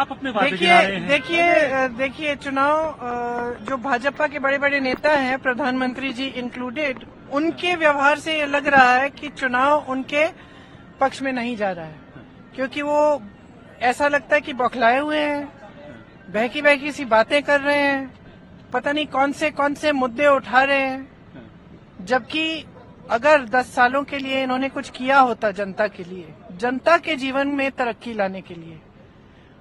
आप अपने वादे गिरा रहे हैं। देखिए चुनाव जो भाजपा के बड़े बड़े नेता हैं, प्रधानमंत्री जी इंक्लूडेड, उनके व्यवहार से ये लग रहा है कि चुनाव उनके पक्ष में नहीं जा रहा है, क्योंकि वो ऐसा लगता है कि बौखलाए हुए हैं, बहकी बहकी सी बातें कर रहे हैं, पता नहीं कौन से मुद्दे उठा रहे हैं, जबकि अगर 10 सालों के लिए इन्होंने कुछ किया होता जनता के लिए, जनता के जीवन में तरक्की लाने के लिए,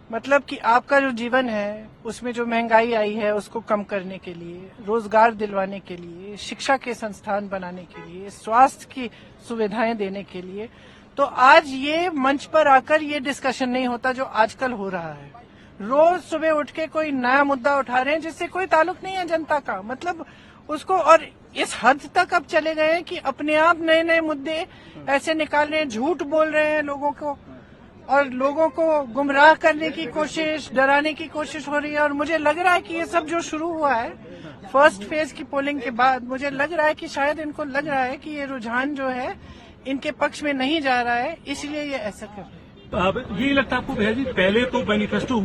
मतलब कि आपका जो जीवन है उसमें जो महंगाई आई है उसको कम करने के लिए, रोजगार दिलवाने के लिए, शिक्षा के संस्थान बनाने के लिए, स्वास्थ्य की सुविधाएं देने के लिए, तो आज ये मंच पर आकर ये डिस्कशन नहीं होता जो आजकल हो रहा है। रोज सुबह उठ के कोई नया मुद्दा उठा रहे हैं जिससे कोई ताल्लुक नहीं है जनता का, मतलब उसको, और इस हद तक अब चले गए हैं कि अपने आप नए नए मुद्दे ऐसे निकाल रहे हैं, झूठ बोल रहे हैं लोगों को, और लोगों को गुमराह करने की कोशिश, डराने की कोशिश हो रही है। और मुझे लग रहा है कि ये सब जो शुरू हुआ है फर्स्ट फेज की पोलिंग के बाद, मुझे लग रहा है कि शायद इनको लग रहा है कि ये रुझान जो है इनके पक्ष में नहीं जा रहा है, इसलिए ये ऐसा कर रहे हैं। अब ये लगता है आपको भैया जी, पहले तो मैनिफेस्टो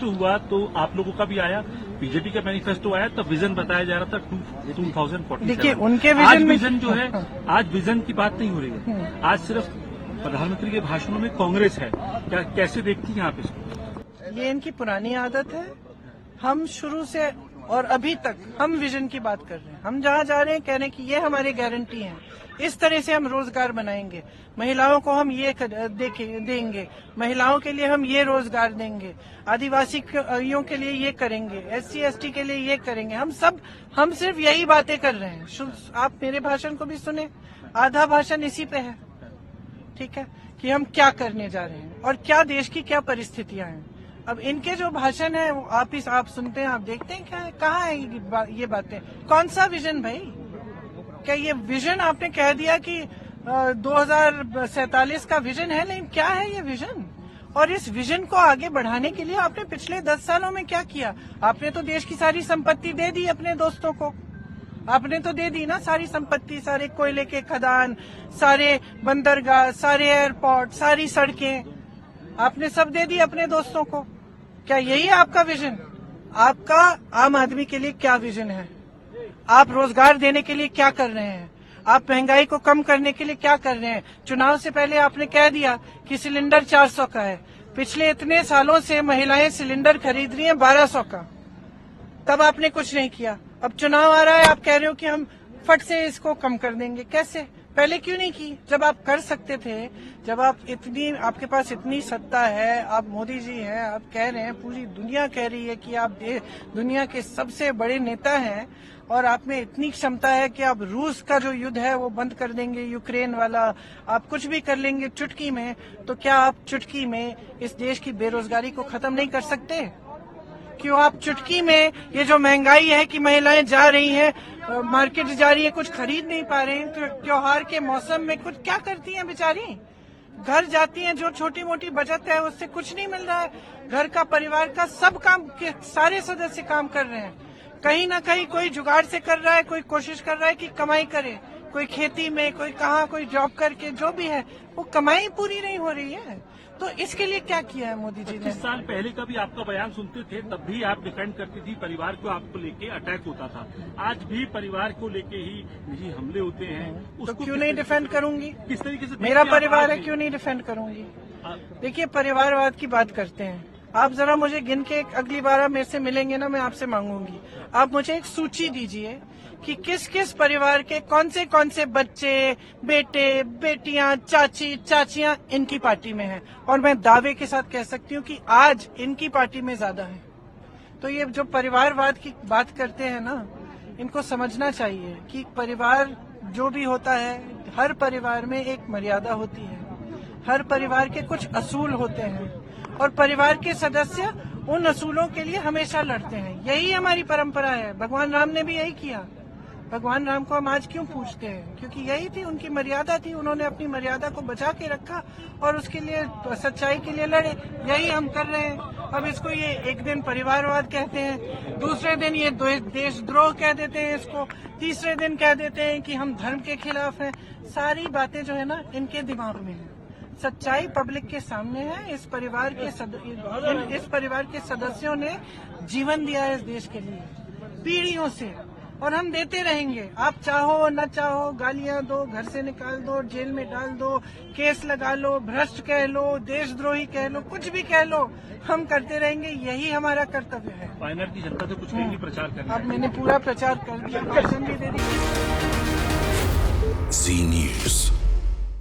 हुआ तो आप लोगों का भी आया, बीजेपी का मैनिफेस्टो आया, तब विजन बताया जा रहा था 2047। देखिए उनके विजन जो है, आज विजन की बात नहीं हो रही है, आज सिर्फ प्रधानमंत्री के भाषणों में कांग्रेस है। क्या कैसे देखती हैं आप इसको? ये इनकी पुरानी आदत है। हम शुरू से और अभी तक हम विजन की बात कर रहे हैं, हम जहाँ जा रहे हैं कह रहे हैं कि ये हमारी गारंटी है, इस तरह से हम रोजगार बनाएंगे, महिलाओं को हम ये देंगे, महिलाओं के लिए हम ये रोजगार देंगे, आदिवासियों के लिए ये करेंगे, SC ST के लिए ये करेंगे। हम सिर्फ यही बातें कर रहे हैं। आप मेरे भाषण को भी सुने, आधा भाषण इसी पे है, ठीक है, कि हम क्या करने जा रहे हैं और क्या देश की क्या परिस्थितियां हैं। अब इनके जो भाषण है वो आप सुनते हैं, आप देखते हैं क्या है, कहाँ है ये बातें, कौन सा विजन भाई? क्या ये विजन आपने कह दिया कि 2047 का विजन है, लेकिन क्या है ये विजन? और इस विजन को आगे बढ़ाने के लिए आपने पिछले 10 सालों में क्या किया? आपने तो देश की सारी संपत्ति दे दी अपने दोस्तों को, आपने तो दे दी ना सारी संपत्ति, सारे कोयले के खदान, सारे बंदरगाह, सारे एयरपोर्ट, सारी सड़कें, आपने सब दे दी अपने दोस्तों को। क्या यही है आपका विजन? आपका आम आदमी के लिए क्या विजन है? आप रोजगार देने के लिए क्या कर रहे हैं? आप महंगाई को कम करने के लिए क्या कर रहे हैं? चुनाव से पहले आपने कह दिया कि सिलेंडर 400 का है, पिछले इतने सालों से महिलाएं सिलेंडर खरीद रही हैं 1200 का, तब आपने कुछ नहीं किया। अब चुनाव आ रहा है, आप कह रहे हो कि हम फट से इसको कम कर देंगे। कैसे? पहले क्यों नहीं की जब आप कर सकते थे? जब आपके पास इतनी सत्ता है, आप मोदी जी हैं, आप कह रहे हैं, पूरी दुनिया कह रही है कि आप दुनिया के सबसे बड़े नेता हैं और आप में इतनी क्षमता है कि आप रूस का जो युद्ध है वो बंद कर देंगे, यूक्रेन वाला, आप कुछ भी कर लेंगे चुटकी में। तो क्या आप चुटकी में इस देश की बेरोजगारी को खत्म नहीं कर सकते? क्यों आप चुटकी में ये जो महंगाई है कि महिलाएं जा रही हैं, मार्केट जा रही है, कुछ खरीद नहीं पा रहे हैं, तो त्योहार के मौसम में कुछ क्या करती हैं बेचारी? घर जाती हैं, जो छोटी मोटी बचत है उससे कुछ नहीं मिल रहा है। घर का, परिवार का सब काम के सारे सदस्य काम कर रहे हैं, कहीं ना कहीं कोई जुगाड़ से कर रहा है, कोई कोशिश कर रहा है कि कमाई करे, कोई खेती में, कोई कहाँ, कोई जॉब करके, जो भी है वो कमाई पूरी नहीं हो रही है। तो इसके लिए क्या किया है मोदी जी ने? 25 साल पहले का भी आपका बयान सुनते थे, तब भी आप डिफेंड करती थी, परिवार को आपको लेके अटैक होता था। आज भी परिवार को लेके ही निजी हमले होते हैं, तो क्यों नहीं डिफेंड करूंगी? किस तरीके से मेरा परिवार है, क्यों नहीं डिफेंड करूंगी? देखिए, परिवारवाद की बात करते हैं आप, जरा मुझे गिन के अगली बार आप मेरे से मिलेंगे ना, मैं आपसे मांगूंगी, आप मुझे एक सूची दीजिए कि किस किस परिवार के कौन से बच्चे, बेटे, बेटियां, चाची, चाचियां इनकी पार्टी में हैं, और मैं दावे के साथ कह सकती हूँ कि आज इनकी पार्टी में ज्यादा है। तो ये जो परिवारवाद की बात करते हैं ना, इनको समझना चाहिए कि परिवार जो भी होता है, हर परिवार में एक मर्यादा होती है, हर परिवार के कुछ असूल होते हैं, और परिवार के सदस्य उन असूलों के लिए हमेशा लड़ते हैं। यही हमारी परंपरा है। भगवान राम ने भी यही किया। भगवान राम को हम आज क्यों पूछते हैं? क्योंकि यही थी उनकी मर्यादा थी, उन्होंने अपनी मर्यादा को बचा के रखा और उसके लिए, सच्चाई के लिए लड़े। यही हम कर रहे हैं। अब इसको ये एक दिन परिवारवाद कहते हैं, दूसरे दिन ये देशद्रोह कह देते हैं इसको, तीसरे दिन कह देते हैं कि हम धर्म के खिलाफ हैं। सारी बातें जो है ना, इनके दिमाग में है। सच्चाई पब्लिक के सामने है। इस परिवार के सदस्यों ने जीवन दिया है इस देश के लिए पीढ़ियों से, और हम देते रहेंगे। आप चाहो न चाहो, गालियां दो, घर से निकाल दो, जेल में डाल दो, केस लगा लो, भ्रष्ट कह लो, देशद्रोही कह लो, कुछ भी कह लो, हम करते रहेंगे। यही हमारा कर्तव्य है। वायनाड की जनता तो कुछ कहेगी, प्रचार करना अब मैंने पूरा प्रचार कर दिया, भाषण भी दे दिया। जी न्यूज।